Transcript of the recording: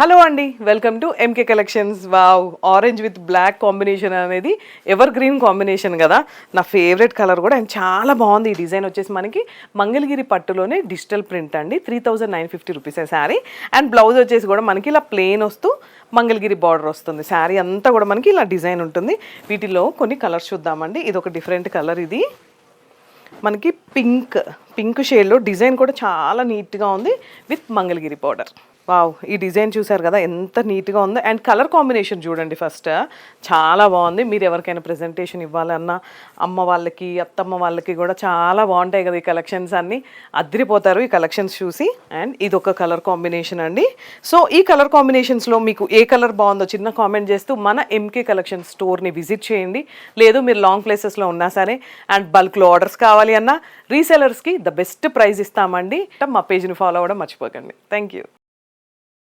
Hello అండి, welcome to MK collections. Wow, orange with black combination అనేది evergreen combination కదా, నా favourite colour కూడా. అండ్ చాలా బాగుంది. ఈ డిజైన్ వచ్చేసి మనకి మంగళగిరి పట్టులోనే డిజిటల్ ప్రింట్ అండి. 3950 రూపీస్ శారీ. అండ్ బ్లౌజ్ వచ్చేసి కూడా మనకి ఇలా ప్లెయిన్ వస్తూ మంగళగిరి బార్డర్ వస్తుంది. శారీ అంతా కూడా మనకి ఇలా డిజైన్ ఉంటుంది. వీటిలో కొన్ని కలర్స్ చూద్దామండి. ఇది ఒక డిఫరెంట్ కలర్. ఇది మనకి పింక్ షేడ్లో డిజైన్ కూడా చాలా నీట్గా ఉంది విత్ మంగళగిరి బార్డర్. వావ్, ఈ డిజైన్ చూసారు కదా ఎంత నీట్గా ఉందో. అండ్ కలర్ కాంబినేషన్ చూడండి, ఫస్ట్ చాలా బాగుంది. మీరు ఎవరికైనా ప్రెజెంటేషన్ ఇవ్వాలన్నా అమ్మ వాళ్ళకి అత్తమ్మ వాళ్ళకి కూడా చాలా బాగుంటాయి కదా ఈ కలెక్షన్స్ అన్నీ. అదిరిపోతారు ఈ కలెక్షన్స్ చూసి. అండ్ ఇది ఒక కలర్ కాంబినేషన్ అండి. సో ఈ కలర్ కాంబినేషన్స్లో మీకు ఏ కలర్ బాగుందో చిన్న కామెంట్ చేస్తూ మన ఎంకే కలెక్షన్ స్టోర్ని విజిట్ చేయండి. లేదు మీరు లాంగ్ ప్లేసెస్లో ఉన్నా సరే అండ్ బల్క్లో ఆర్డర్స్ కావాలి అన్నా రీసెలర్స్కి ద బెస్ట్ ప్రైస్ ఇస్తామండి. మా పేజ్ని ఫాలో అవ్వడం మర్చిపోకండి. Thank you.